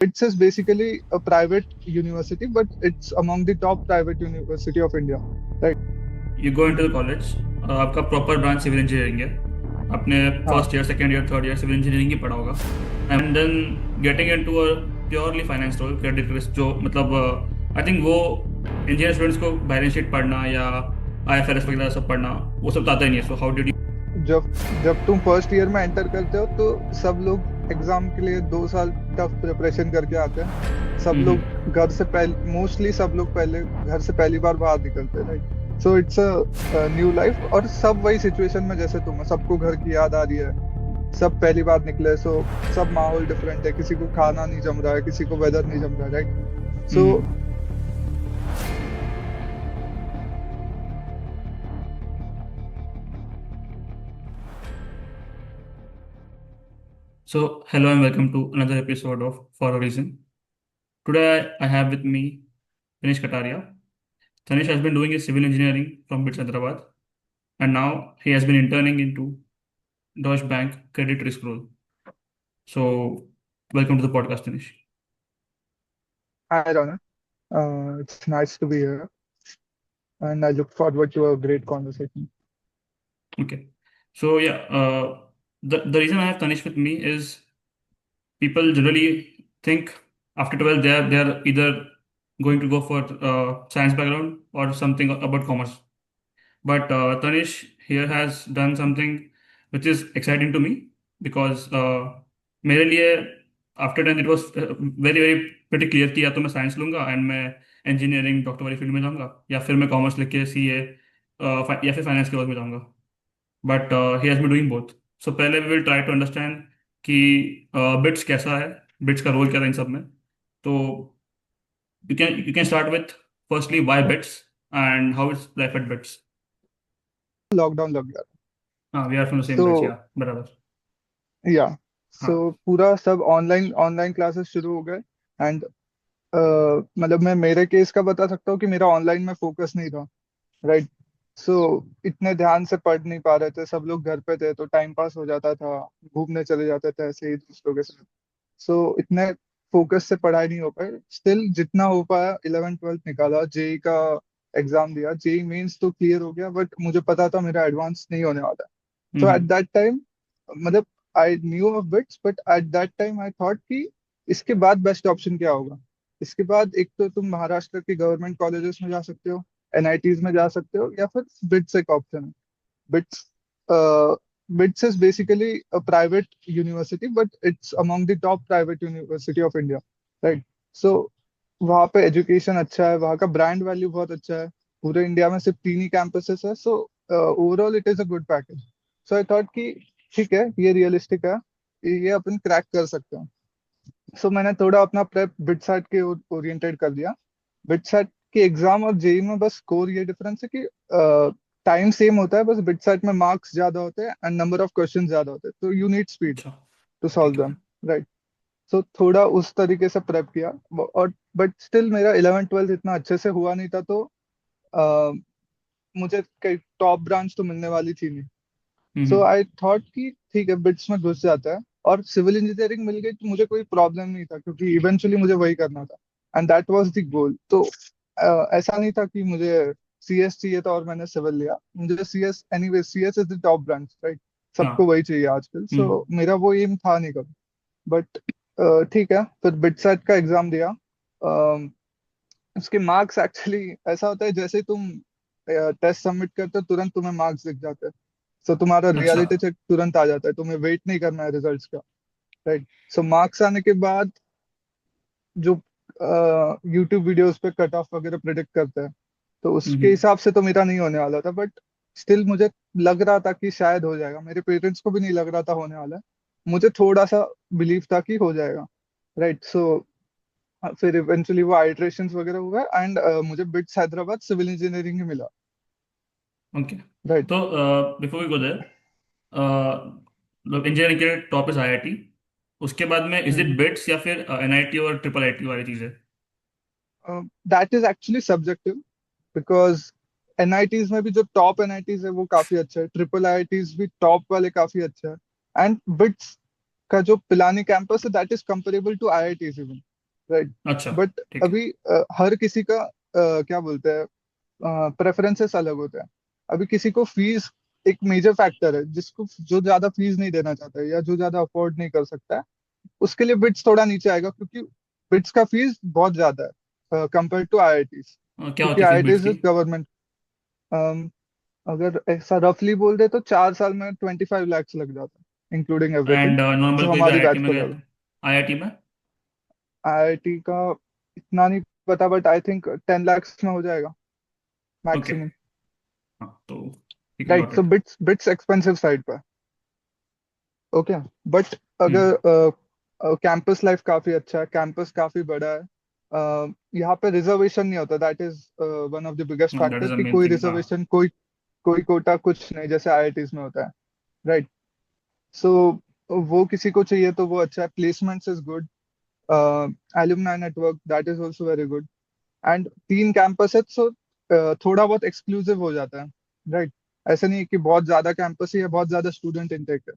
BITS is basically a private university, but it's among the top private university of India, right? You go into the college. आपका proper branch civil engineering है। आपने हाँ, first year, second year, third year civil engineering ही पढ़ा होगा। And then getting into a purely finance role, credit risk, जो मतलब I think वो इंजीनियर स्टूडेंट्स को बैलेंस शीट पढ़ना या आईएफआरएस वगैरह सब पढ़ना वो सब तो आता ही नहीं है। So how did you? जब जब तुम फर्स्ट ईयर में एंटर करते हो तो सब लोग एग्जाम के लिए 2 साल टफ प्रिपरेशन करके आते हैं। सब लोग घर से पहले, मोस्टली सब लोग पहले घर से पहली बार बाहर निकलते हैं, right? So it's a new life, और सब वही सिचुएशन में जैसे तुम हो, सबको घर की याद आ रही है, सब पहली बार निकले। सो सब माहौल डिफरेंट है, किसी को खाना नहीं जम रहा है, किसी को वेदर नहीं जम रहा है, right? So So, hello and welcome to another episode of For a Reason. Today I have with me Tanish Kataria. Tanish has been doing his civil engineering from BITS Hyderabad, and now he has been interning into Deutsche Bank credit risk role. So, welcome to the podcast, Tanish. hi Rana, it's nice to be here, and I look forward to a great conversation. Okay. So, yeah, the reason I have Tanish with me is people generally think after 12 they are either going to go for science background or something about commerce. But Tanish here has done something which is exciting to me because मेरे लिए after 10 it was very very pretty clear कि या तो मैं science लूंगा and मैं engineering doctor वाली field में जाऊंगा, या फिर मैं कॉमर्स लेके सीए या फिर फाइनेंस के वर्क में जाऊंगा। But he has been doing both. So पहले we will try to understand कि बिट्स कैसा है, बिट्स का रोल क्या था इन सब में। तो you can start with firstly why BITS and how its life at BITS. Lockdown लग गया, हाँ, we are from the same तो बैच, या बराबर। या सो हाँ। पूरा सब ऑनलाइन ऑनलाइन क्लासेस शुरू हो गए। एंड मतलब मैं मेरे केस का बता सकता हूँ कि मेरा ऑनलाइन में फोकस नहीं था, राइट? सो इतने ध्यान से पढ़ नहीं पा रहे थे, सब लोग घर पे थे तो टाइम पास हो जाता था, घूमने चले जाते थे ऐसे ही दोस्तों के साथ। सो इतने फोकस से पढ़ाई नहीं हो पाई। स्टिल जितना हो पाया 11th 12th निकाला, जेई का एग्जाम दिया, जेई मेंस तो क्लियर हो गया, बट मुझे पता था मेरा एडवांस नहीं होने वाला। सो एट हम्म। दैट टाइम, मतलब I knew of bits, but at that time I thought कि इसके बाद बेस्ट ऑप्शन क्या होगा। इसके बाद एक तो तुम महाराष्ट्र के गवर्नमेंट कॉलेजेस में जा सकते हो, एनआईटीज में जा सकते हो, या फिर बिट्स एक ऑप्शन है। BITS BITS is basically a private university, but it's among the top private university of India, right? So वहाँ पे एजुकेशन अच्छा है, वहाँ का ब्रांड वैल्यू बहुत अच्छा है। पूरे इंडिया में सिर्फ 3 ही कैंपसेस है। So overall it is a good package. So I thought कि ठीक है, ये रियलिस्टिक है, ये अपन क्रैक कर सकते हैं। सो मैंने थोड़ा अपना प्रेप बिटसैट के ओरिएंटेड कर दिया। बिटसैट के एग्जाम और जेई में बस स्कोर ये डिफरेंस है कि टाइम सेम होता है, बस बिटसैट में मार्क्स ज्यादा होते हैं एंड नंबर ऑफ क्वेश्चन ज्यादा होते हैं, तो यू नीड स्पीड अच्छा। टू सॉल्व ठीक है। Them, right? सो थोड़ा उस तरीके से प्रेप किया। और बट स्टिल मेरा 11th 12th इतना अच्छे से हुआ नहीं था, तो अ, मुझे कई टॉप ब्रांच तो मिलने वाली थी नहीं। सो हम्म। आई थॉट कि ठीक है, बिट्स में घुस जाता है, और सिविल इंजीनियरिंग मिल गई तो मुझे कोई प्रॉब्लम नहीं था, क्योंकि इवेंचुअली मुझे वही करना था and that was the goal. तो ऐसा नहीं था कि मुझे सीएस चाहिए था और मैंने सिविल लिया। मुझे CS, anyway CS is the top branch, right? हाँ। सबको वही चाहिए आजकल। हम्म। सो मेरा वो एम था नहीं कभी। बट ठीक है, फिर बिटसेट का एग्जाम दिया। अ, उसके मार्क्स एक्चुअली ऐसा होता है, जैसे ही तुम टेस्ट सबमिट करते हो तुरंत तुम्हें मार्क्स दिख जाते हैं। सो तुम्हारा अच्छा। रियलिटी चेक तुरंत आ जाता है, तुम्हें वेट नहीं करना है रिजल्ट्स का, राइट? सो मार्क्स आने के बाद जो यूट्यूब वीडियोस पे कट ऑफ वगैरह प्रिडिक्ट करते हैं, तो उसके हम्म। हिसाब से तो मेरा नहीं होने वाला था। बट स्टिल मुझे लग रहा था कि शायद हो जाएगा, मेरे पेरेंट्स को भी नहीं लग रहा था होने वाला है, मुझे थोड़ा सा बिलीव था कि हो जाएगा, राइट? सो फिर इवेंचुअली वो आइट्रेशंस वगैरह हुआ एंड मुझे बिट्स हैदराबाद सिविल इंजीनियरिंग ही मिला, ओके। राइट? तो बिफोर वी गो देयर, मतलब इंजीनियरिंग के टॉप इज आईआईटी, उसके बाद में इज इट बिट्स या फिर एनआईटी और ट्रिपल आईटी वाली चीज़ है? That is actually subjective, because NITs में भी जो टॉप एनआईटीज है वो काफी अच्छा है, ट्रिपल आईआईटीज भी टॉप वाले काफी अच्छा है। एंड बिट्स का जो पिलानी कैंपस है that is comparable to IITs even. Right. अच्छा, बट ठीक है। अभी हर किसी का क्या बोलते हैं, प्रेफरेंसेस अलग होते हैं। अभी किसी को फीस एक मेजर फैक्टर है, जिसको जो ज्यादा फीस नहीं देना चाहता है या जो ज्यादा अफोर्ड नहीं कर सकता है, उसके लिए बिट्स थोड़ा नीचे आएगा, क्योंकि बिट्स का फीस बहुत ज्यादा है कंपेयर टू आईआईटीज। क्या क्योंकि होती है फीस बिट्स आईआईटीज की? गवर्नमेंट, अगर ऐसा रफली बोल दे तो 4 साल में 25 lakhs लग जाता है इंक्लूडिंग एवरीथिंग, एंड नॉर्मल जो कोई भी हमारी आईआईटी बैच में को गए ज्यादा। थे? आईआईटी में? आईआईटी का इतना नहीं पता, बट आई थिंक 10 lakhs में हो जाएगा ओके। मैक्सिमम। हाँ तो ठीक है, right, got so it. Bits bits expensive side पर। ओके। बट हम्म। अगर कैंपस लाइफ काफी अच्छा है, कैंपस काफी बड़ा है, यहाँ पे रिजर्वेशन नहीं होता, that is one of the biggest that factor, is a कि मेन कोई थिंग, हाँ। रिजर्वेशन, कोई कोई कोटा कुछ नहीं, जैसे आईआईटीज में होता है। राइट। सो वो किसी को चाहिए तो वो अच्छा है, placements is good, alumni network that is also very good. And 3 campus है, सो थोड़ा बहुत एक्सक्लूसिव हो जाता है। राइट। ऐसा नहीं है कि बहुत ज्यादा कैंपस ही है, बहुत ज्यादा स्टूडेंट इनटेक है।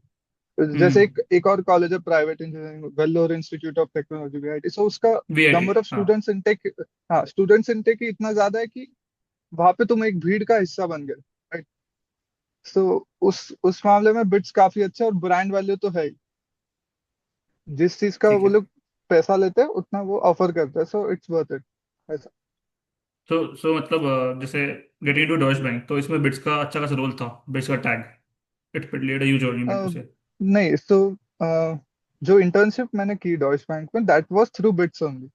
जैसे हम्म। एक एक और कॉलेज है private engineering, Vellore institute of technology VIT, so उसका वीआईटी, नंबर ऑफ हाँ। स्टूडेंट्स इनटेक, हाँ स्टूडेंट्स इनटेक ही इतना ज्यादा है कि वहां पे तुम एक भीड़ का हिस्सा बन गए। राइट। सो उस मामले में बिट्स काफी अच्छा है, और ब्रांड वैल्यू तो है ही। जिस चीज का ठीक वो है। लोग पैसा लेते हैं उतना वो ऑफर करते हैं, सो इट्स वर्थ इट ऐसा। सो मतलब जैसे गेटिंग टू डॉइच बैंक, तो इसमें बिट्स का अच्छा खासा रोल था, बिट्स का tag, it played a huge role, you mean to say? नहीं, सो जो इंटर्नशिप मैंने की डॉइच बैंक में, that was through BITS only.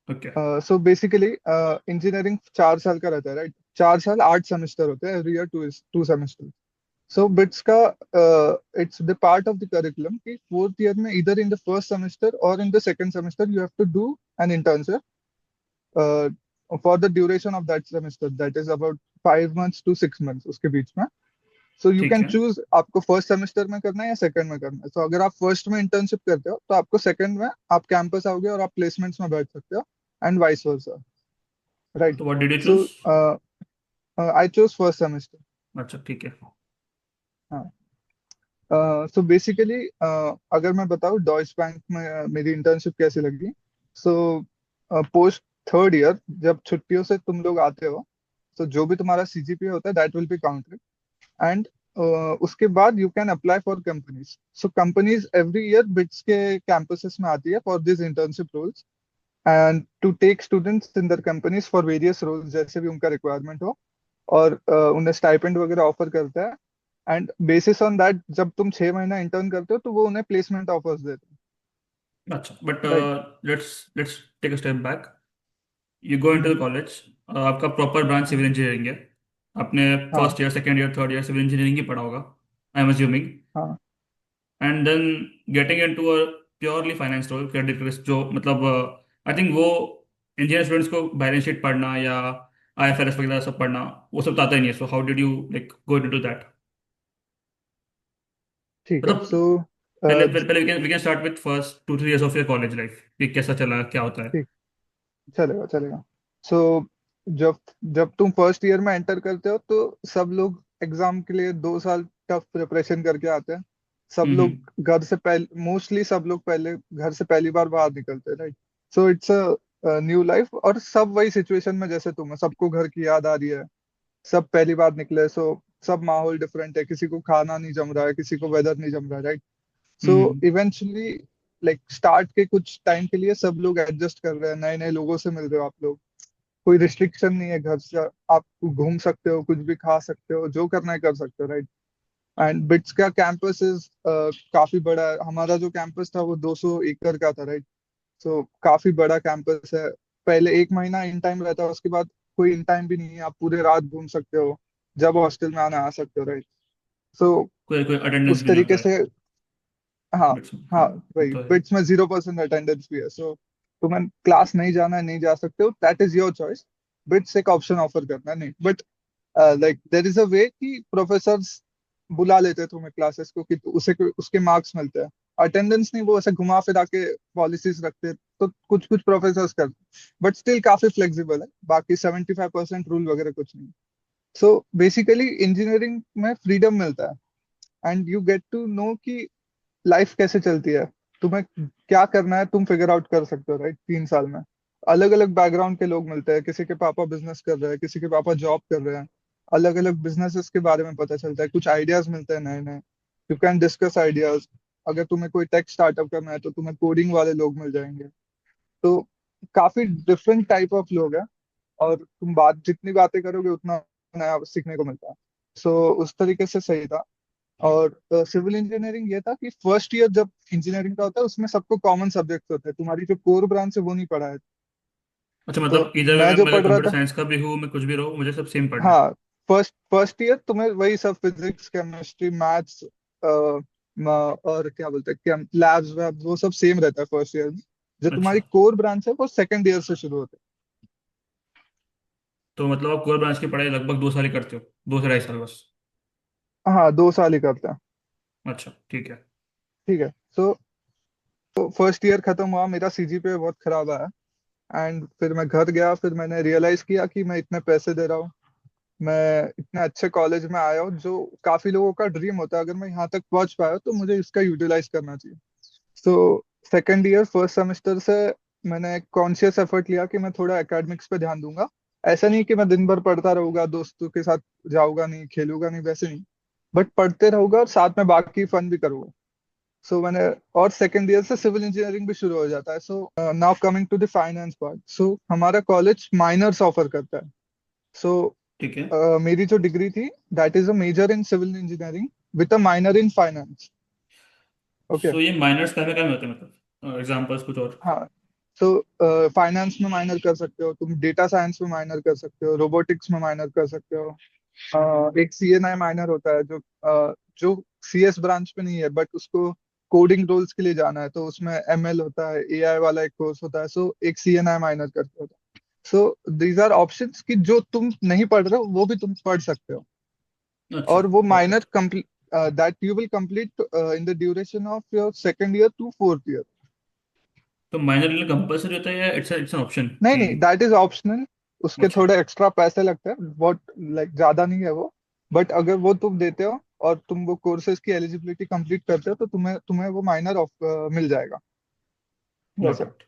Okay. So basically engineering 4 साल का रहता है, राइट। 4 साल 8 सेमेस्टर होते हैं, every year two semester. So BITS का it's the part of the curriculum कि फोर्थ ईयर में, इधर इन द फर्स्ट सेमेस्टर और in the second semester, you have to do an internship for the duration of that semester, that is about 5 months to 6 months, उसके बीच में। So you ठीक can है। Choose आपको first semester में करना है या सेकंड में करना है। तो अगर आप फर्स्ट में इंटर्नशिप करते हो तो आपको सेकंड में आप कैंपस आओगे और आप प्लेसमेंट्स में बैठ सकते हो, एंड वाइस वर्सा। राइट। तो what did you so choose? I choose first semester. अच्छा, ठीक है। हाँ। सो बेसिकली अगर मैं बताऊँ डॉइच बैंक में मेरी इंटर्नशिप कैसी लगी। सो पोस्ट थर्ड ईयर जब छुट्टियों से तुम लोग आते हो, तो जो भी तुम्हारा सीजीपीए होता है that will be counted. And उसके बाद you can apply for companies. So companies every year BITS के कैंपसेस में आती है for this internship roles, and to take students in their companies for various roles, जैसे भी उनका रिक्वायरमेंट हो। और उन्हें स्टाइपेंड वगैरह ऑफर करता है। एंड बेसिस ऑन दैट, जब तुम 6 महीना इंटर्न करते हो तो वो उन्हें प्लेसमेंट ऑफर्स देते अच्छा, बट हैं। Right. Let's let's take a step back. You go into the hmm. College, आपका प्रॉपर ब्रांच सिविल इंजीनियरिंग है। आपने हाँ। First year, second year, third year civil engineering ही पढ़ा होगा, आई एम अज्यूमिंग। हाँ। And then getting into a purely finance role, credit risk, जो मतलब आई थिंक वो इंजीनियर स्टूडेंट्स को बैलेंस शीट पढ़ना या आईएफआरएस वगैरह सब पढ़ना, वो सब तो आता ही नहीं है। So how did you like go into that? ठीक है। मतलब सो पहले पहले पहले we can start with first 2 3 years of your college life, कि कैसा चला, क्या होता है? ठीक, चलेगा चलेगा। सो जब जब तुम फर्स्ट ईयर में एंटर करते हो तो सब लोग एग्जाम के लिए 2 साल टफ प्रिपरेशन करके आते हैं। सब हम्म। लोग घर से पहले, मोस्टली सब लोग पहले घर से पहली बार बाहर निकलते हैं, right. So it's a new life, और सब वही सिचुएशन में जैसे तुम है, सबको घर की याद आ रही है, सब पहली बार निकले। सो सब माहौल डिफरेंट है, किसी को खाना नहीं जम रहा है, किसी को वेदर नहीं जम रहा है, राइट। सो हम्म। इवेंचुअली, लाइक स्टार्ट के कुछ टाइम के लिए सब लोग एडजस्ट कर रहे हैं, नए नए लोगों से मिल रहे हो आप लोग, कोई रिस्ट्रिक्शन नहीं है घर से, आप घूम सकते हो, कुछ भी खा सकते हो, जो करना है कर सकते हो, राइट। एंड बिट्स का कैंपस इज काफी बड़ा है। हमारा जो कैंपस था वो 200 एकड़ का था, राइट। सो काफी बड़ा कैंपस है। पहले 1 महीना इन टाइम रहता है, उसके बाद कोई इन टाइम भी नहीं है, आप पूरे रात घूम सकते हो, जब हॉस्टल में आना आ सकते हो, राइट। सो कोई कोई अटेंडेंस उस भी नहीं होता तरीके है से, हाँ। बट? हाँ, हाँ, वो वही तो है। बिट्स में 0% अटेंडेंस भी है। सो तुम्हें क्लास नहीं जाना है, नहीं जा सकते हो, that is your choice. BITS एक ऑप्शन ऑफर करना है नहीं, but like there is a way कि प्रोफेसर्स बुला लेते हैं तुम्हें क्लासेस को, कि उसे उसके मार्क्स मिलते हैं। अटेंडेंस नहीं, वो ऐसे घुमा फिरा के पॉलिसीज रखते हैं, तो कुछ कुछ प्रोफेसर्स करते हैं, बट स्टिल काफी फ्लेक्सिबल है। बाकी 75% रूल वगैरह कुछ नहीं। सो बेसिकली इंजीनियरिंग में फ्रीडम मिलता है, and you get to know कि लाइफ कैसे चलती है। तुम्हें क्या करना है तुम फिगर आउट कर सकते हो, राइट? 3 साल में अलग अलग बैकग्राउंड के लोग मिलते हैं, किसी के पापा बिजनेस कर रहे हैं, किसी के पापा जॉब कर रहे हैं, अलग अलग बिजनेसेस के बारे में पता चलता है, कुछ आइडियाज मिलते हैं नए नए। You can discuss ideas. अगर तुम्हें कोई टेक स्टार्टअप करना है तो तुम्हें कोडिंग वाले लोग मिल जाएंगे। तो काफी डिफरेंट टाइप ऑफ लोग हैं, और तुम बात जितनी बातें करोगे उतना नया सीखने को मिलता है। सो उस तरीके से सही था। और सिविल इंजीनियरिंग ये था कि फर्स्ट ईयर जब इंजीनियरिंग का होता है उसमें सबको कॉमन सब्जेक्ट होते हैं, तुम्हारी जो कोर ब्रांच है वो नहीं पढ़ा है। अच्छा, तो मतलब इधर मैं मैं जो मैं पढ़ रहा कंप्यूटर था, साइंस का भी हूँ, मैं कुछ भी रहूँ, मुझे सब सेम पढ़ना है। हाँ, फर्स्ट फर्स्ट ईयर तुम्हें वही सब फिजिक्स केमिस्ट्री मैथ्स और क्या बोलते हैं, क्या लैब्स वैब वो सब सेम रहता है फर्स्ट ईयर में। जो तुम्हारी अच्छा, कोर ब्रांच है वो सेकंड ईयर से शुरू होता तो मतलब आप कोर ब्रांच की पढ़ाई लगभग 2 साल ही करते हो, 2 से 2.5 साल बस? है। हाँ, 2 साल ही करते हैं। अच्छा, ठीक है। ठीक है। तो फर्स्ट ईयर खत्म हुआ, मेरा सीजीपीए बहुत खराब आया। एंड फिर मैं घर गया, फिर मैंने रियलाइज किया कि मैं इतने पैसे दे रहा हूँ, मैं इतने अच्छे कॉलेज में आया हूँ, जो काफी लोगों का ड्रीम होता है, अगर मैं यहाँ तक पहुंच पाया हूं, तो मुझे इसका यूटिलाइज करना चाहिए। तो सेकेंड ईयर फर्स्ट सेमेस्टर से मैंने कॉन्शियस एफर्ट लिया कि मैं थोड़ा एकेडमिक्स पे ध्यान दूंगा। ऐसा नहीं कि मैं दिन भर पढ़ता रहूंगा, दोस्तों के साथ जाऊंगा नहीं, खेलूंगा नहीं, वैसे नहीं, बट पढ़ते रहूंगा और साथ में बाकी फन भी करूंगा। सो मैंने, और सेकेंड ईयर से सिविल इंजीनियरिंग भी शुरू हो जाता है। So now coming to the finance part. So हमारा कॉलेज माइनर्स ऑफर करता है। सो ठीक है। मेरी जो डिग्री थी, that is a major in civil engineering with a minor in finance. Okay. So ये माइनर्स क्या में होते हैं, मतलब एग्जांपल्स कुछ और? हाँ। तो फाइनेंस में माइनर कर सकते हो तुम, डेटा साइंस में माइनर कर सकते हो, रोबोटिक्स में माइनर कर सकते हो। एक सीएनआई माइनर होता है जो सीएस ब्रांच पे नहीं है, बट उसको कोडिंग रोल्स के लिए जाना है, तो उसमें एमएल होता है, एआई वाला एक कोर्स होता है। सो एक सीएनआई माइनर करते हो। सो दीज आर ऑप्शंस कि जो तुम नहीं पढ़ रहे हो वो भी तुम पढ़ सकते हो। अच्छा। और वो okay. Minor complete, that you will complete in the duration of your second year to fourth year. तो माइनर कंपलसरी होता है या इट्स एन ऑप्शन नहीं कि? नहीं, दैट इज ऑप्शनल। उसके अच्छा। थोड़े एक्स्ट्रा पैसे लगते हैं, बहुत लाइक ज्यादा नहीं है वो। बट अगर वो तुम देते हो और तुम वो कोर्सेज की एलिजिबिलिटी कंप्लीट करते हो, तो तुम्हें तुम्हें वो माइनर ऑफ मिल जाएगा गॉट वैसे। इट।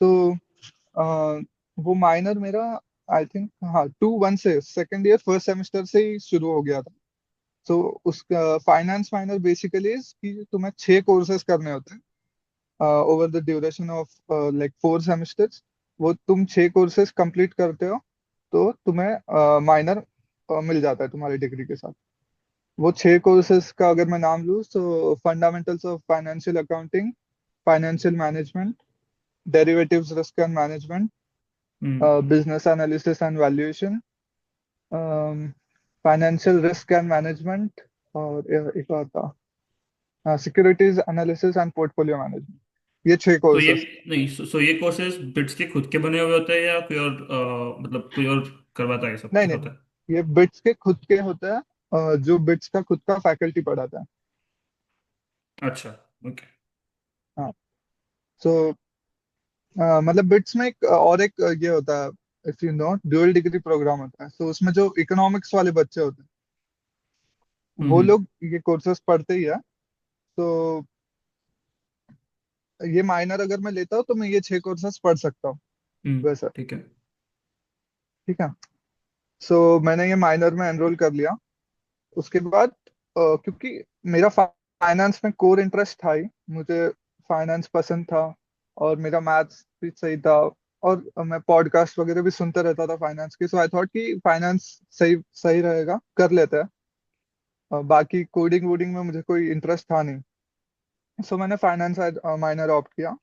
तो वो माइनर मेरा, आई थिंक, हाँ, 2-1 से सेकेंड ईयर फर्स्ट सेमेस्टर से ही शुरू हो गया था। तो उसका फाइनेंस माइनर बेसिकली कि तुम्हें 6 कोर्सेज करने होते हैं over the duration of like 4 semesters. वो तुम 6 कोर्सेज कंप्लीट करते हो तो तुम्हें माइनर मिल जाता है तुम्हारी डिग्री के साथ। वो 6 कोर्सेज का अगर मैं नाम लूँ तो fundamentals of financial accounting, financial management, derivatives risk and management, hmm. Business analysis and valuation, financial risk and management, और एक और था securities analysis and portfolio management. ये छह तो ये कोर्सेज नहीं, सो ये कोर्सेज बिट्स के खुद के बने हुए होते हैं या कोई और मतलब कोई और करवाता है, ये सब नहीं कुछ नहीं, होता है? ये बिट्स के खुद के होते हैं, जो बिट्स का खुद का फैकल्टी पढ़ाता है। अच्छा। ओके। हाँ। सो मतलब बिट्स में एक और एक ये होता है, if you know, dual degree program होता है। तो उसमें जो इकोनॉमिक्स वाले बच्चे होते हैं वो हम्म। लोग ये कोर्सेज पढ़ते ही है। तो ये माइनर अगर मैं लेता हूँ तो मैं ये 6 कोर्सेज पढ़ सकता हूँ वैसे। ठीक है। ठीक है। सो मैंने ये माइनर में एनरोल कर लिया। उसके बाद क्योंकि मेरा फाइनेंस में कोर इंटरेस्ट था ही, मुझे फाइनेंस पसंद था, और मेरा मैथ्स भी सही था, और मैं पॉडकास्ट वगैरह भी सुनता रहता था फाइनेंस के। सो आई थॉट कि फाइनेंस सही सही रहेगा, कर लेते हैं। बाकी कोडिंग वोडिंग में मुझे कोई इंटरेस्ट था नहीं। सो मैंने फाइनेंस माइनर ऑप्ट किया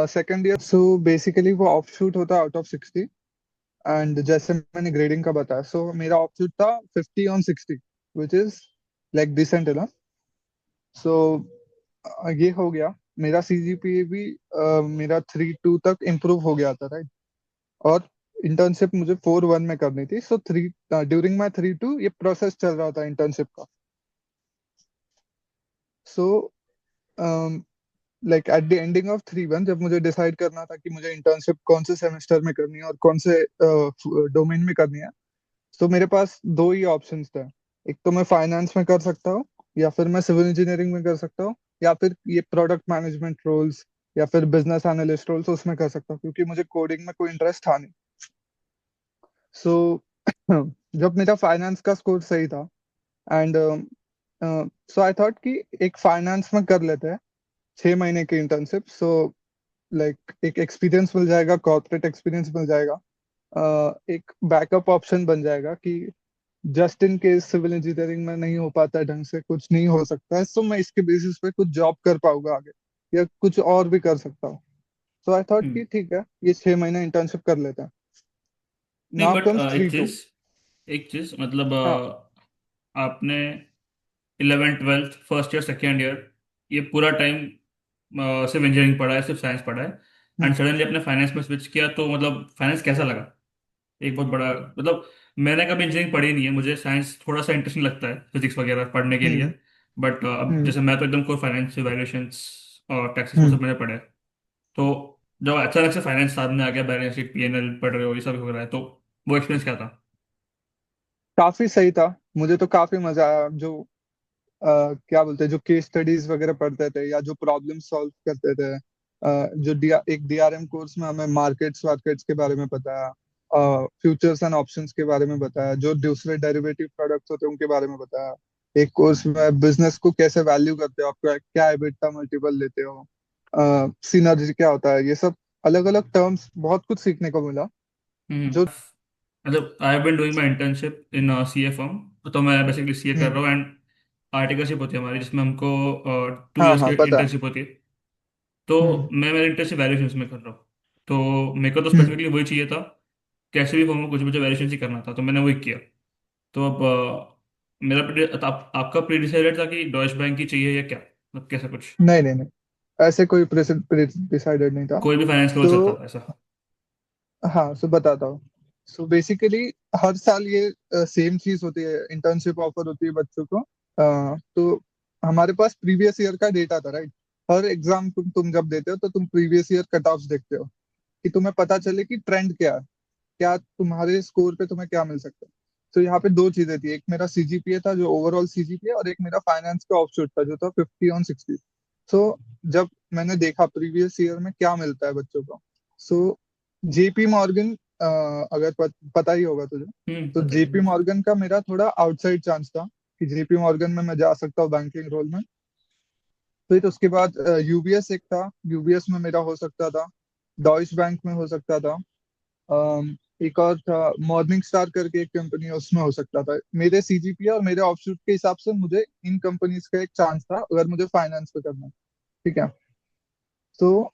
सेकेंड ईयर। सो बेसिकली वो ऑफ शूट होता है आउट ऑफ 60। एंड जैसे मैंने ग्रेडिंग का बताया, सो मेरा ऑफ शूट था 50/60, which is like decent enough. So ये हो गया। मेरा सीजीपीए भी मेरा 3.2 तक इम्प्रूव हो गया था, राइट? और इंटर्नशिप मुझे 4.1 में करनी थी। सो थ्री ड्यूरिंग माई 3.2 ये प्रोसेस चल रहा था इंटर्नशिप का। So like at the ending of 3.1, जब मुझे डिसाइड करना था कि मुझे इंटर्नशिप कौन से सेमेस्टर में करनी है और कौन से डोमेन में करनी है, तो मेरे पास दो ही ऑप्शंस थे। एक तो मैं फाइनेंस में कर सकता हूँ, या फिर मैं सिविल इंजीनियरिंग में कर सकता हूँ, या फिर ये प्रोडक्ट मैनेजमेंट रोल्स या फिर बिजनेस एनालिस्ट रोल्स उसमें कर सकता हूँ, क्योंकि मुझे कोडिंग में कोई इंटरेस्ट था नहीं। सो जब मेरा फाइनेंस का स्कोर सही था, एंड सो आई थॉट कि एक फाइनेंस में कर लेते हैं 6 महीने की इंटर्नशिप। सो लाइक एक एक्सपीरियंस मिल जाएगा, कॉर्पोरेट एक्सपीरियंस मिल जाएगा, एक बैकअप ऑप्शन बन जाएगा कि just in case civil engineering में नहीं हो पाता है ढंग से, कुछ नहीं हो सकता है, तो मैं इसके बेसिस पे कुछ जॉब कर पाऊंगा आगे, या कुछ और भी कर सकता हूँ। तो आई थॉट कि हम्म। ठीक है, ये 6 महीने इंटर्नशिप कर लेते हैं। नहीं नाउ बट कम्स एक 3-2। चीज, एक चीज मतलब हाँ। आपने 11th 12th first year second year ये पूरा टाइम सिर्फ इंजीनियरिंग पढ़ा है, सिर्फ साइंस पढ़ा है, हम्म। एंड सडनली अपने फाइनेंस में स्विच किया, तो मतलब फाइनेंस कैसा लगा? एक बहुत बड़ा मतलब, मैंने कभी इंजीनियरिंग पढ़ी नहीं है, मुझे साइंस थोड़ा सा इंटरेस्टिंग लगता है फिजिक्स वगैरह पढ़ने के लिए, हम्म। बट अब हम्म। जैसे मैं तो एकदम कोई फाइनेंस वैल्यूएशंस और टैक्सेस वो हम्म। सब मैंने पढ़े हैं। तो जब अचानक से फाइनेंस सामने आ गया, बैलेंस शीट पीएनएल पढ़ रहे हो, ये सब हो रहा है, तो वो एक्सपीरियंस क्या था? काफी सही था। मुझे तो काफी मजा आया। जो क्या बोलते हैं, जो केस स्टडीज वगैरह पढ़ते थे या जो प्रॉब्लम सॉल्व करते थे, जो एक डीआरएम कोर्स में हमें मार्केट्स वार्केट्स के बारे में बताया, फ्यूचर्स एंड ऑप्शंस के बारे में बताया, जो दूसरे डेरिवेटिव प्रोडक्ट्स होते हैं उनके बारे में बताया। एक कोर्स में बिजनेस को कैसे वैल्यू करते हो, आपका क्या एबिटा मल्टीपल लेते हो, सिनर्जी क्या होता है, ये सब अलग अलग टर्म्स, बहुत कुछ सीखने को मिला। हम्म। जो मतलब I have been doing my internship in CA firm, तो मैं बेसिकली सीए कर हम्म। रहा हूँ, एंड आर्टिकलशिप होती है हमारी जिसमें हमको 2 हाँ इयर्स की हाँ, पता है। इंटर्नशिप होती है। तो हम्म। मैं मेरी इंटर्नशिप वैल्यूएशन में कर रहा हूँ, तो मेरे को तो हम्म। स्पेसिफिकली वही चाहिए था, कैसे भी फॉर्म में कुछ मुझे वैल्यूएशन ही करना था, तो मैंने वही किया। तो अब आपका प्री डिसाइडेड था कि डॉइच बैंक की चाहिए या क्या, मतलब कैसा कुछ? नहीं नहीं नहीं, ऐसे कोई डिसाइडेड नहीं था। कोई भी फाइनेंस का हो सकता तो था ऐसा? हाँ, सो बताता हूँ। सो बेसिकली हर साल ये सेम चीज होती है, इंटर्नशिप ऑफर होती है बच्चों को। तो हमारे पास प्रीवियस ईयर का डेटा था, राइट। हर एग्जाम तुम जब देते हो तो तुम प्रीवियस ईयर कट ऑफ्स देखते हो, कि तुम्हें पता चले कि ट्रेंड क्या है, क्या तुम्हारे स्कोर पे तुम्हें क्या मिल सकता है। तो यहाँ पे दो चीजें थी, एक मेरा सीजीपीए था जो ओवरऑल सीजीपीए, और एक मेरा फाइनेंस का ऑफशूट था जो था 50/60। सो जब मैंने देखा प्रीवियस ईयर में क्या मिलता है बच्चों को, सो जेपी मॉर्गन, अगर पता ही होगा तुझे, तो पता है जेपी मुझे। मॉर्गन का मेरा थोड़ा आउटसाइड चांस था कि जेपी मॉर्गन में मैं जा सकता हूँ बैंकिंग रोल में। फिर उसके बाद यूबीएस एक था, यूबीएस में मेरा हो सकता था, डॉइच बैंक में हो सकता था, एक और था मॉर्निंग स्टार करके एक कंपनी है, उसमें हो सकता था। मेरे सीजीपीए और मेरे ऑफशूट के हिसाब से मुझे इन कंपनीज का एक चांस था, अगर मुझे फाइनेंस पे करना है। ठीक है। तो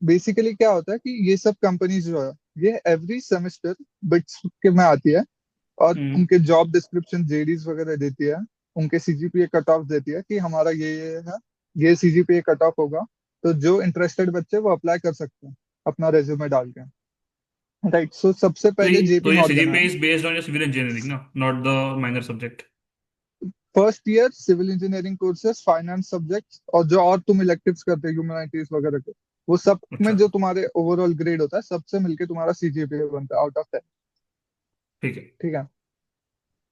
बेसिकली क्या होता है कि ये सब कंपनीज जो है, ये एवरी सेमेस्टर बिट्स के में आती है, और हम्म। उनके जॉब डिस्क्रिप्शन जेडीज वगैरह देती है, उनके सीजीपीए कट ऑफ देती है कि हमारा ये है, ये सीजीपीए कट ऑफ होगा। तो जो इंटरेस्टेड बच्चे वो अप्लाई कर सकते हैं अपना रेज्यूमे डाल के। राइट। सो सबसे पहले तो जेपी ये मॉर्गन सीजीपीए आया। Is based on your civil engineering ना, not the minor subject? First year civil engineering courses, finance subjects, और जो और तुम इलेक्टिव्स करते हो ह्यूमैनिटीज वगैरह के, वो सब अच्छा। में जो तुम्हारे ओवरऑल ग्रेड होता है, सबसे मिलके तुम्हारा सीजीपीए बनता है आउट ऑफ 10। ठीक है। ठीक है।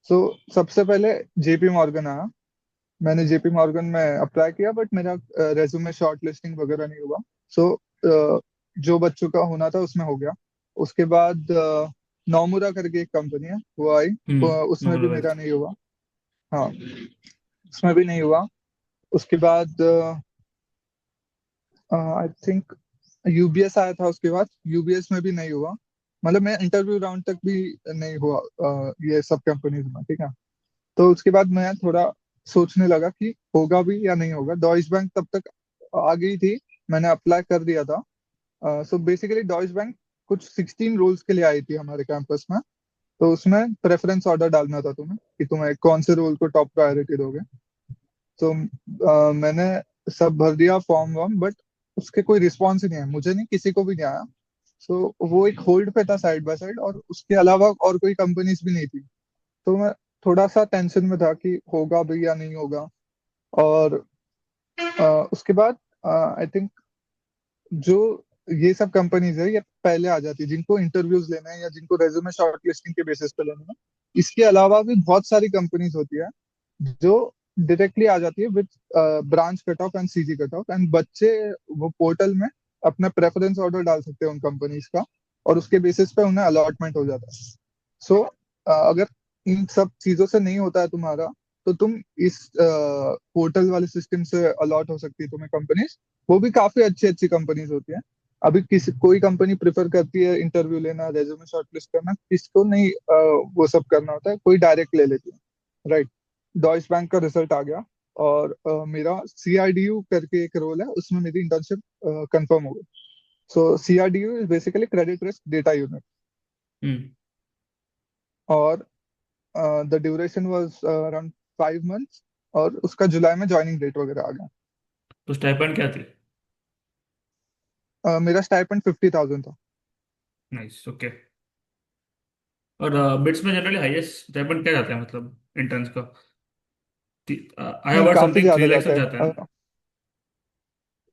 सो सबसे पहले जेपी मॉर्गन आया। मैंने जेपी मॉर्गन में अप्लाई किया, बट मेरा रेज्यूमे शॉर्ट लिस्टिंग वगैरह नहीं हुआ। सो जो बच्चों का होना था उसमें हो गया। उसके बाद नौमुरा करके एक कंपनी है, वो आई। उसमें भी नॉर्मल मेरा वेल्थ। नहीं हुआ। हाँ, उसमें भी नहीं हुआ। उसके बाद आई थिंक यूबीएस आया था, उसके बाद यूबीएस में भी नहीं हुआ। मतलब मैं इंटरव्यू राउंड तक भी नहीं हुआ ये सब कंपनीज में। ठीक है। तो उसके बाद मैं थोड़ा सोचने लगा कि होगा भी या नहीं होगा। डॉइच बैंक तब तक आ गई थी, मैंने अप्लाई कर दिया था। सो बेसिकली डॉइच बैंक कुछ 16 रोल्स के लिए आई थी हमारे कैंपस में। तो उसमें प्रेफरेंस ऑर्डर डालना था तुम्हें, कि तुम्हें कौन से रोल को टॉप प्रायोरिटी दोगे। तो मैंने सब भर दिया फॉर्म वॉर्म, बट उसके कोई रिस्पॉन्स ही नहीं आया, मुझे नहीं, किसी को भी नहीं आया। सो वो एक होल्ड पे था साइड बाय साइड, और उसके अलावा और कोई कंपनीज भी नहीं थी। तो मैं थोड़ा सा टेंशन में था कि होगा भी या नहीं होगा। और उसके बाद आई थिंक जो ये सब कंपनीज है, ये पहले आ जाती है जिनको इंटरव्यूज लेना है या जिनको रेज्यूमे शॉर्ट लिस्टिंग के बेसिस पे लेना है। इसके अलावा भी बहुत सारी कंपनीज होती है जो डायरेक्टली आ जाती है with branch cut off and CG cut off, and बच्चे वो पोर्टल में अपना प्रेफरेंस ऑर्डर डाल सकते हैं उन कंपनीज का, और उसके बेसिस पे उन्हें अलॉटमेंट हो जाता है। सो अगर इन सब चीजों से नहीं होता है तुम्हारा, तो तुम इस पोर्टल वाले सिस्टम से अलॉट हो सकती है तुम्हें कंपनीज। वो भी काफी अच्छी अच्छी कंपनीज होती हैं। अभी किसी कोई कंपनी प्रेफर करती है इंटरव्यू लेना, रेज्यूमे शॉर्टलिस्ट करना, किसको नहीं वो सब करना होता है, कोई डायरेक्ट ले लेती है, राइट। डॉइच बैंक का रिजल्ट आ गया, और मेरा CRDU करके एक रोल है, उसमें मेरी इंटर्नशिप कंफर्म हो गई। So CRDU is basically credit risk data unit, hmm. और the duration was around 5 months, और उसका जुलाई में ज्वाइनिंग डेट वगैरह आ गया। तो स्टाइपेंड क्या थी? मेरा स्टाइपेंड 50,000 था। Nice, okay. और बिट्स में जनरली हाईएस्ट स्टाइपेंड क्या जाता है, मतलब इंटर्न्स का? आई हैव नहीं, हर्ड काफी समथिंग थ्री ज्यादा लाख तक जाता जाता है है। ना?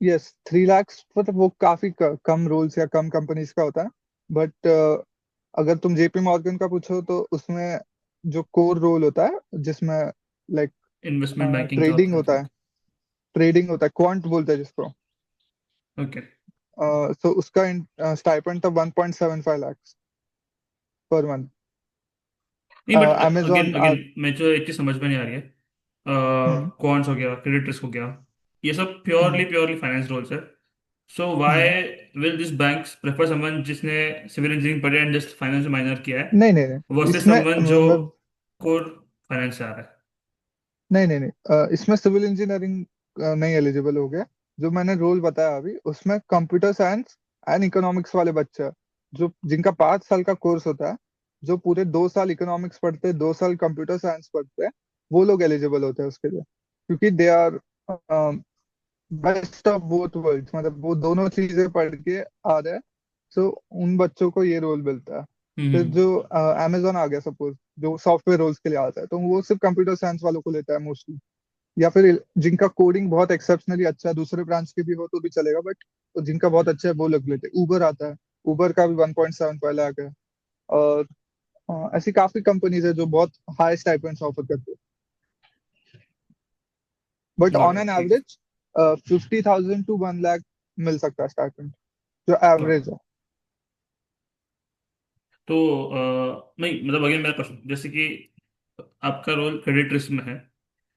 यस, 3 लाख, मतलब वो काफी कम रोल्स या कम कंपनीज का होता है। बट अगर तुम JP मॉर्गन का पूछो तो उसमें जो कोर रोल होता है जिसमें लाइक इन्वेस्टमेंट बैंकिंग का ट्रेडिंग होता है होता है, मतलब? क्वांट बोलते हैं जिसको। ओके। सो उसका स्टाइपेंड था 1.75 लाख पर मंथ। नहीं, बट अगेन अमेजोन। अगेन मैं जो एक चीज समझ में नहीं आ रही है, हम्म। कॉन्स हो गया, क्रेडिट रिस्क हो गया, ये सब प्योरली हम्म। प्योरली फाइनेंस रोल्स है। So why hmm. Will this banks prefer someone जिसने सिविल इंजीनियरिंग पढ़ी एंड जस्ट फाइनेंस में माइनर किया है, नहीं नहीं नहीं, वर्सेस इसमें समवन जो कोर फाइनेंस से आ रहा है? नहीं नहीं नहीं, इसमें सिविल इंजीनियरिंग नहीं एलिजिबल हो गया। जो मैंने रोल बताया अभी, उसमें कंप्यूटर साइंस एंड इकोनॉमिक्स वाले बच्चे हैं, जो जिनका 5 साल का कोर्स होता है, जो पूरे 2 साल इकोनॉमिक्स पढ़ते हैं, 2 साल कंप्यूटर साइंस पढ़ते हैं, वो लोग एलिजिबल होते हैं उसके लिए, क्योंकि they are best of both worlds, मतलब वो दोनों चीजें पढ़ के आ रहे हैं। सो उन बच्चों को ये रोल मिलता है। फिर हम्म। जो अमेजोन आ गया सपोज, जो सॉफ्टवेयर रोल्स के लिए आता है, तो वो सिर्फ कंप्यूटर साइंस वालों को लेता है मोस्टली, या फिर जिनका कोडिंग बहुत एक्सेप्शनली अच्छा है, दूसरे ब्रांच के भी हो तो भी चलेगा, बट जिनका बहुत अच्छा है वो लोग लेते हैं। उबर आता है, उबर का भी 1.75 लाख है। और ऐसी काफी कंपनीज है जो बहुत हाई स्टाइपेंड्स ऑफर करती है, but got on an it, ठीक है। एवरेज 50,000 to 1 लाख मिल सकता है स्टाइपेंड, जो गॉट एवरेज इट। है। तो नहीं, मतलब अगेन मेरा क्वेश्चन, जैसे कि आपका रोल क्रेडिट रिस्क में है,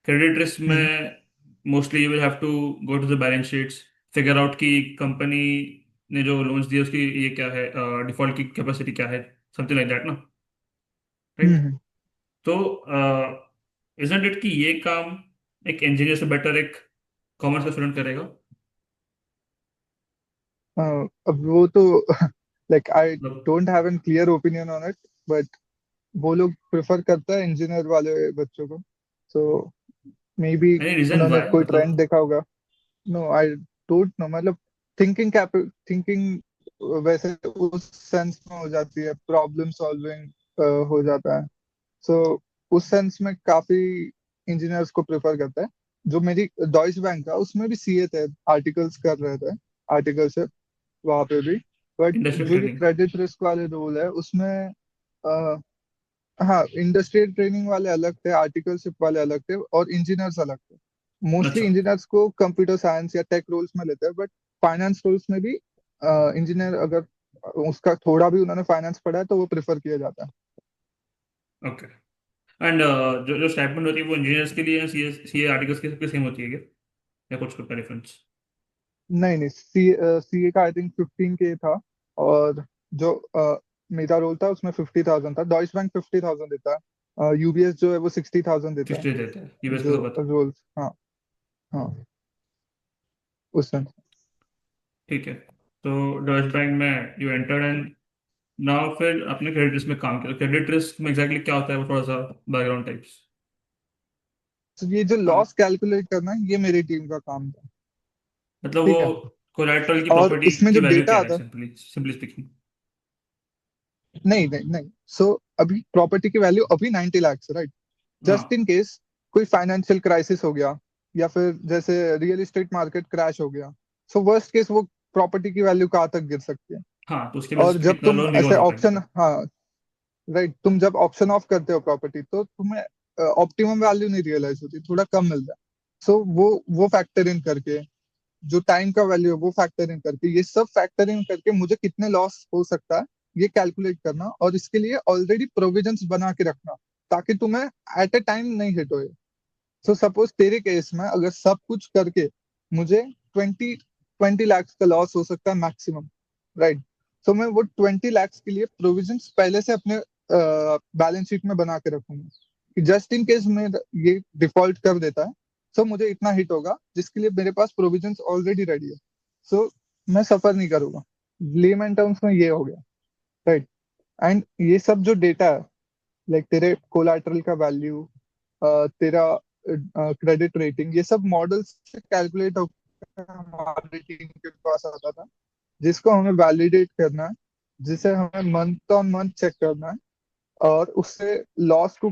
क्रेडिट रिस्क हम्म। में mostly you will have to go to the balance sheets, figure out कि कंपनी ने जो लोन्स दिए उसकी ये क्या है, डिफॉल्ट की कैपेसिटी क्या है, समथिंग लाइक दैट ना, राइट? हम्म। तो इजंट इट कि ये काम एक इंजीनियर से बेटर एक कॉमर्स का स्टूडेंट करेगा? अब वो तो लाइक आई मतलब don't have an clear opinion on it, but वो लोग प्रेफर करता है इंजीनियर वाले बच्चों को। सो मे बी एनी रीजन उन्होंने वाई, कोई मतलब? ट्रेंड देखा होगा। नो, आई डोंट नो, मतलब थिंकिंग वैसे उस सेंस में हो जाती है, प्रॉब्लम सॉल्विंग हो जाता है। सो उस सेंस में काफी इंजीनियर्स को प्रेफर करता है। जो मेरी डॉइच बैंक था उसमें भी CA थे, आर्टिकल्स कर रहे थे, आर्टिकलशिप वहां पे भी। बट इंडस्ट्रियल जो ये ट्रेनिंग? क्रेडिट रिस्क वाले रोल है उसमें हाँ, इंडस्ट्रियल ट्रेनिंग वाले अलग थे, आर्टिकलशिप वाले अलग थे, और इंजीनियर्स अलग थे। मोस्टली अच्छा। इंजीनियर्स को कंप्यूटर साइंस या टेक रोल्स में लेते हैं, बट फाइनेंस रोल्स में भी इंजीनियर अगर उसका थोड़ा भी उन्होंने फाइनेंस पढ़ा है तो वो प्रेफर किया जाता है। ओके। एंड जो जो स्टाइपेंड होती है वो इंजीनियर्स के लिए सी सी आर्टिकल्स के सबके सेम होती है क्या, या कुछ का डिफरेंस? नहीं नहीं, CA का आई थिंक 15K था, और जो मेरा रोल था उसमें 50,000 था। डॉइच बैंक 50,000 देता है, UBS जो है वो 60,000 देता है। 60 देते हैं यूएस का, जो तो पता। रोल्स, हाँ हाँ, उस सेंस। ठीक है। तो डॉइच बैंक में यू एंटर्ड एंड नाउ फिर अपने क्रेडिट रिस्क में काम किया। क्रेडिट रिस्क में एग्जैक्टली क्या होता है, वो थोड़ा सा बैकग्राउंड टाइप्स? तो ये जो लॉस कैलकुलेट करना है, ये मेरी टीम का काम था। मतलब वो ठीक है। कोलैटरल की और प्रॉपर्टी इसमें की जो वैल्यू डेटा क्या है, आता है, सिंपली सिंपली स्पीकिंग? नहीं नहीं नहीं, सो अभी प्रॉपर्टी की वैल्यू अभी 90 लाख है, राइट। जस्ट हाँ। इन केस कोई फाइनेंशियल क्राइसिस हो गया, या फिर जैसे रियल एस्टेट मार्केट क्रैश हो गया, सो वर्स्ट केस वो प्रॉपर्टी की वैल्यू कहाँ तक गिर सकती है। हाँ, तो उसके बेसिस और पे जब कितना तुम लोन रिकवर ऐसे हो ऑप्शन, पाएगा? हाँ राइट, तुम जब ऑप्शन ऑफ करते हो प्रॉपर्टी, तो तुम्हें ऑप्टिमम वैल्यू नहीं रियलाइज होती, थोड़ा कम मिलता है। सो वो फैक्टर इन करके, जो टाइम का वैल्यू है वो फैक्टर इन करके, ये सब फैक्टर इन करके मुझे कितने लॉस हो सकता है ये कैलकुलेट करना, और इसके लिए ऑलरेडी प्रोविजंस बना के रखना, ताकि तुम्हें एट ए टाइम नहीं हिट हो। सो सपोज तेरे केस में अगर सब कुछ करके मुझे 20 20 लाख का लॉस हो सकता है मैक्सिमम, राइट। सो मैं वो 20 लाख के लिए प्रोविजंस पहले से अपने बैलेंस शीट में बना के रखूंगा, कि जस्ट इन केस में ये डिफॉल्ट कर देता है, सो मुझे इतना हिट होगा जिसके लिए मेरे पास प्रोविजंस ऑलरेडी रेडी है। सो मैं सफर नहीं करूंगा। लेमन टर्म्स में ये हो गया, राइट। एंड ये सब जो डेटा है, लाइक तेरे कोलाटरल का वैल्यू, तेरा क्रेडिट रेटिंग, ये सब मॉडल से कैलकुलेट होकर हमारी टीम के पास आता था, जिसको हमें वैलिडेट करना है, जिसे हमें मंथ ऑन मंथ चेक करना है, और उससे लॉस को,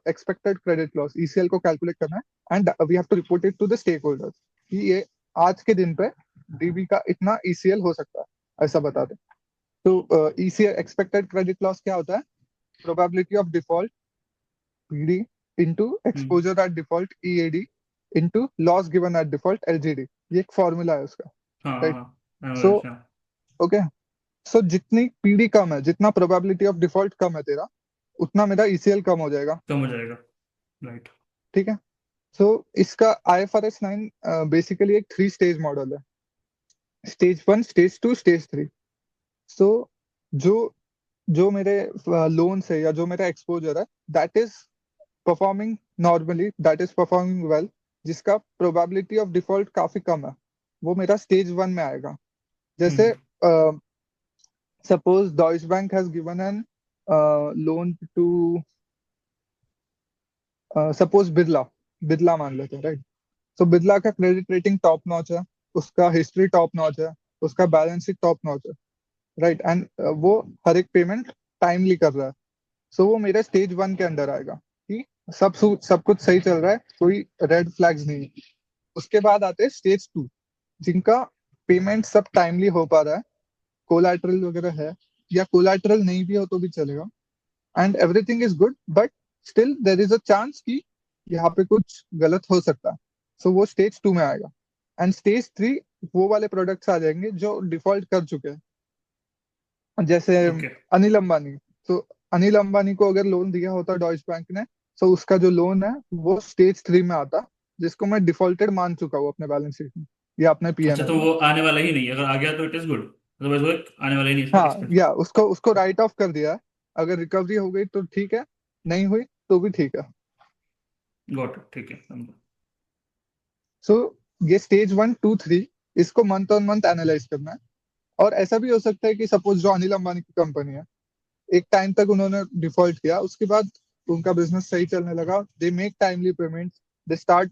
एक्सपेक्टेड क्रेडिट लॉस ईसीएल को कैलकुलेट करना है, and we have to report it to the stakeholders कि ये आज के दिन पे डीबी का इतना ईसीएल हो सकता है, ऐसा बता दें। तो ईसीएल एक्सपेक्टेड क्रेडिट लॉस क्या होता है? Probability of default, PD, into hmm. exposure at default, EAD, into loss given at default, LGD। ये एक फॉर्मूला है उसका, हाँ हाँ राइट। हाँ, I know सो this, हाँ। ओके, सो जितनी पीडी कम है, जितना प्रोबेबिलिटी ऑफ डिफॉल्ट कम है तेरा, उतना मेरा ईसीएल कम हो जाएगा। कम हो जाएगा। राइट। ठीक है। सो इसका IFRS 9 बेसिकली एक 3 स्टेज मॉडल है। Stage 1, stage 2, stage 3। सो जो जो मेरे लोन्स है या जो मेरा एक्सपोजर है, that is performing normally, that is performing well, जिसका प्रोबेबिलिटी ऑफ डिफॉल्ट काफी कम है, वो मेरा स्टेज 1 में आएगा। जैसे hmm. Suppose Deutsche bank has given an loan to, suppose Birla, Birla मान लेते हैं, राइट। सो बिरला का क्रेडिट रेटिंग टॉप नॉच है, उसका हिस्ट्री टॉप नॉच है, उसका बैलेंस शीट टॉप नॉच है, राइट। एंड वो हर एक पेमेंट टाइमली कर रहा है। सो वो मेरे स्टेज 1 के अंडर आएगा कि सब कुछ सही चल रहा है, कोई रेड फ्लैग्स नहीं है। उसके बाद आते हैं स्टेज 2, जिनका पेमेंट सब टाइमली हो पा रहा है, कोलैटरल वगैरह है, या कोलैटरल नहीं भी हो तो भी चलेगा, and everything is good, but still there is a chance कि यहाँ पे कुछ गलत हो सकता है। सो वो स्टेज 2 में आएगा। एंड स्टेज 3, वो वाले प्रोडक्ट्स आ जाएंगे जो डिफॉल्ट कर चुके हैं, जैसे ओके। अनिल अंबानी। तो अनिल अंबानी को अगर लोन दिया होता डॉइच बैंक ने, तो उसका जो लोन है वो स्टेज 3 में आता, जिसको मैं डिफॉल्टेड मान चुका हूँ अपने बैलेंस शीट में या अपने अच्छा, पीएनएल तो में। वो आने वाला ही नहीं, अगर आ गया तो इट इज गुड, अदरवाइज वो आने वाला ही नहीं हाँ, इस पे। या उसको उसको राइट ऑफ कर दिया है। अगर रिकवरी हो गई तो ठीक है, नहीं हुई तो भी ठीक है। गॉट इट, ठीक है, समझा। सो ये स्टेज 1, 2, 3, इसको मंथ ऑन मंथ एनालाइज करना है। और ऐसा भी हो सकता है कि सपोज जो अनिल अंबानी की कंपनी है, एक टाइम तक उन्होंने डिफॉल्ट किया, उसके बाद उनका बिजनेस सही चलने लगा, they make timely payments, they start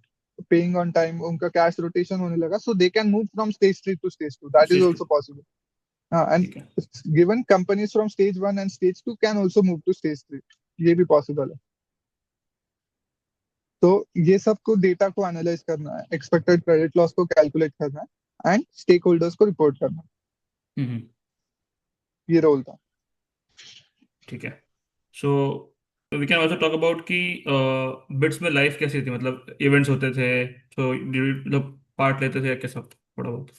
paying on time, उनका कैश रोटेशन होने लगा, so they can move from stage 3 to stage 2, that is stage two. Also possible. हाँ, एंड ठीक है। Given companies from stage 1 and stage 2 can also move to stage 3, ये भी possible है। तो ये सब को डेटा को एनालाइज करना है, एक्सपेक्टेड क्रेडिट लॉस को कैलकुलेट करना है, एंड स्टेक होल्डर्स को रिपोर्ट करना है। हम्म। ये रोल था। ठीक है। So we can also talk about कि बिट्स में लाइफ कैसी थी, मतलब इवेंट्स होते थे, तो मतलब पार्ट लेते थे या कैसा, थोड़ा बहुत।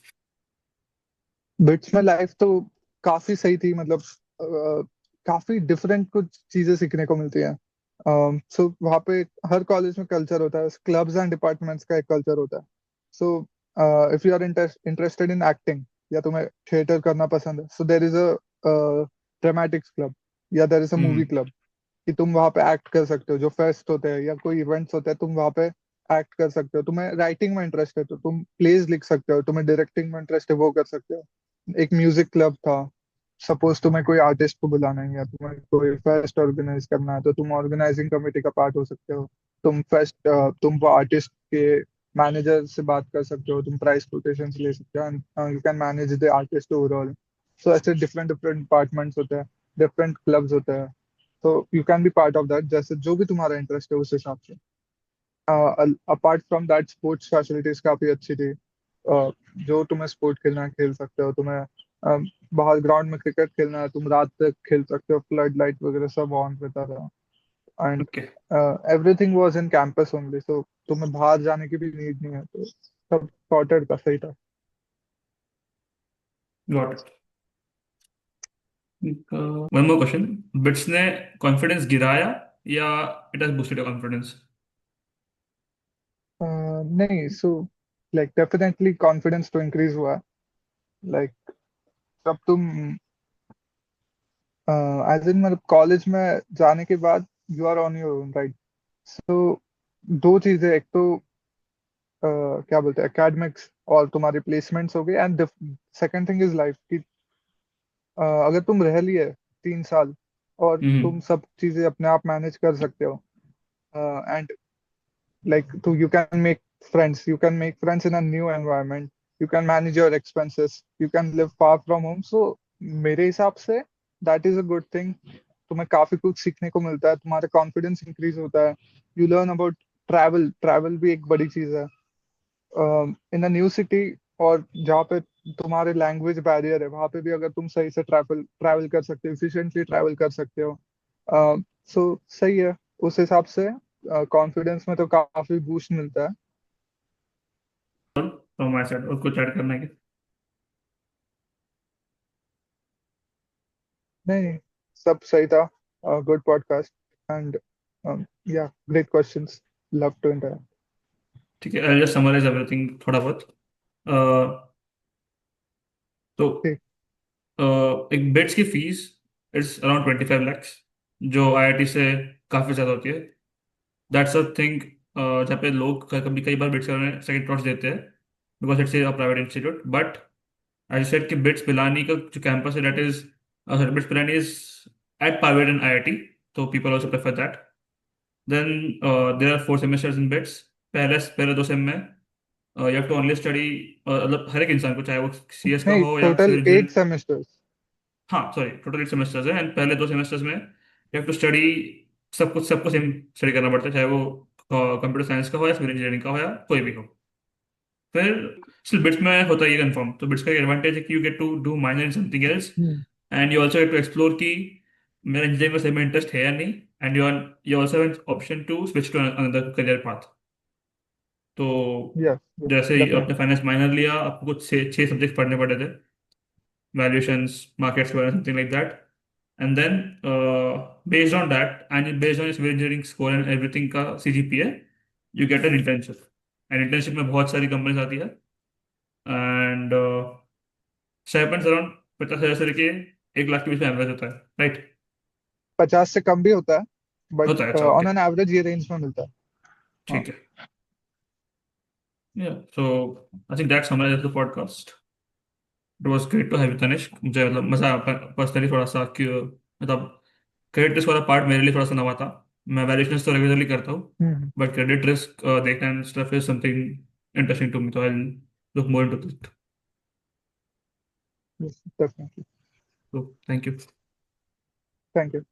बिट्स में लाइफ तो काफी सही थी, मतलब काफी डिफरेंट कुछ चीजें सीखने को मिलती हैं। सो वहाँ पे हर कॉलेज में कल्चर होता है, क्लब्स एंड डिपार्टमेंट्स का एक कल्चर होता है। So if you are interested in acting, या तुम्हें थिएटर करना पसंद है, so there is a dramatics club, या there is a movie hmm. Club, कि तुम वहाँ पे एक्ट कर सकते हो। जो फेस्ट होते हैं या कोई इवेंट्स होते हैं, तुम वहाँ पे एक्ट कर सकते हो। तुम्हें राइटिंग में इंटरेस्ट है तो तुम प्लेज लिख सकते हो, तुम्हें डायरेक्टिंग में इंटरेस्ट है वो कर सकते हो। एक म्यूजिक क्लब था, सपोज तुम्हें कोई आर्टिस्ट को बुलाना है या तुम्हें कोई फेस्ट ऑर्गेनाइज करना है, तो तुम ऑर्गेनाइजिंग कमेटी का पार्ट हो सकते हो। तुम वो आर्टिस्ट के मैनेजर से बात कर सकते हो, तुम प्राइस कोटेशन ले सकते हो, you can manage the artist overall. So ऐसे डिफरेंट डिफरेंट डिपार्टमेंट्स होते हैं, डिफरेंट क्लब्स होते हैं। तो you can be part of that, जैसे जो भी तुम्हारा इंटरेस्ट है उस हिसाब से। Apart from that, sports facilities काफी अच्छी थी। जो तुम्हें स्पोर्ट खेलना है खेल सकते हो, तुम्हें बाहर ग्राउंड में क्रिकेट खेलना है तुम रात तक खेल सकते हो, फ्लड लाइट वगैरह सब ऑन रहता था। And Okay, everything was in campus only, so तुम्हें बाहर जाने की भी नीड नहीं है, तो सब सॉर्टेड था, सही था। got it. One more question, bits ने कॉन्फिडेंस गिराया या it has boosted your confidence? नहीं, सो लाइक डेफिनेटली कॉन्फिडेंस तो इंक्रीज हुआ। लाइक जब तुम एज इन मतलब कॉलेज में जाने के बाद you are on your own, right? So दो चीजें, एक तो क्या बोलते हैं, एकेडमिक्स और तुम्हारी प्लेसमेंट्स हो गई, and second thing is life कि अगर तुम रह लिए 3 साल और तुम हम्म। सब चीजें अपने आप मैनेज कर सकते हो, and like to you can make friends in a new environment, you can manage your expenses, you can live far from home, so मेरे हिसाब से that is a good thing। तुम्हें काफी कुछ सीखने को मिलता है, तुम्हारा कॉन्फिडेंस इंक्रीज होता है, you learn about travel. Travel भी एक बड़ी चीज है इन अ न्यू सिटी, और जहाँ पे तुम्हारे लैंग्वेज बैरियर है वहां पे भी अगर तुम सही से ट्रैवल ट्रैवल कर सकते हो, इफिशिएंटली ट्रैवल कर सकते हो, सो सही है उस हिसाब से। कॉन्फिडेंस में तो काफी बूस्ट मिलता है। तो हमारे साइड और कुछ ऐड करना है क्या? नहीं, सब सही था। Good podcast, and yeah great questions, love to interact. ठीक है, आई जस्ट समराइज एवरीथिंग थोड़ा बहुत। अ, तो ठीक। एक बिट्स की फीस इट्स अराउंड 25 lakhs, जो आईआईटी से काफ़ी ज़्यादा होती है। दैट्स अ थिंग जहाँ पे लोग कभी कई बार बिट्स करने सेकंड थॉट्स देते हैं, because it's a private institute. But I said कि बिट्स पिलानी का जो कैंपस है that is, BITS Pilani is at private and IIT, तो people also prefer that. Then there are 4 semesters in BITS. पहले पहले 2 सेम में you have to only study, मतलब हर एक इंसान को, चाहे वो सीएस का नहीं, हो या टोटल सिविल 8 सेमेस्टर्स। हाँ सॉरी, टोटल 8 semesters है, एंड पहले 2 semesters में यू हैव टू स्टडी, सबको सेम स्टडी करना पड़ता है, चाहे वो कंप्यूटर साइंस का हो या सिविल इंजीनियरिंग का हो या कोई भी हो। फिर स्टिल बिट्स में होता है ये कंफर्म, तो बिट्स का एडवांटेज है कि you get to do minor in something else, hmm. And you also get to explore कि मेरा इंजीनियरिंग में सही में इंटरेस्ट है या नहीं, and you also have an option to switch to another career path. तो यस, यस, जैसे ही आपने डेफिनेटली। फाइनेंस माइनर लिया, आपको कुछ 6 सब्जेक्ट पढ़ने पड़े थे, वैल्यूएशंस, मार्केट्स वगैरह, something like that. And then based on that and based on civil engineering score and everything का CGPA, you get an internship. And internship में बहुत सारी कंपनीज आती है, एंड स्टाइपेंड्स अराउंड 50,000 से लेके 1 लाख के बीच में एवरेज होता है, राइट? 50 से कम भी होता है, होता बट है, अच्छा, ऑन ओके, एन एवरेज ये रेंज में मिलता है। हाँ। ठीक है। Yeah, so I think that summarizes the podcast. It was great to have you, Tanishq. मुझे मतलब मजा पर्सनली थोड़ा सा कि मतलब क्रेडिट रिस्क वाला पार्ट मेरे लिए थोड़ा सा नवा था। मैं वैल्यूएशंस तो रेगुलरली करता हूँ, हम्म। बट क्रेडिट रिस्क देखना and stuff is something interesting to me, तो I look more into it. Definitely. तो थैंक यू। Thank you.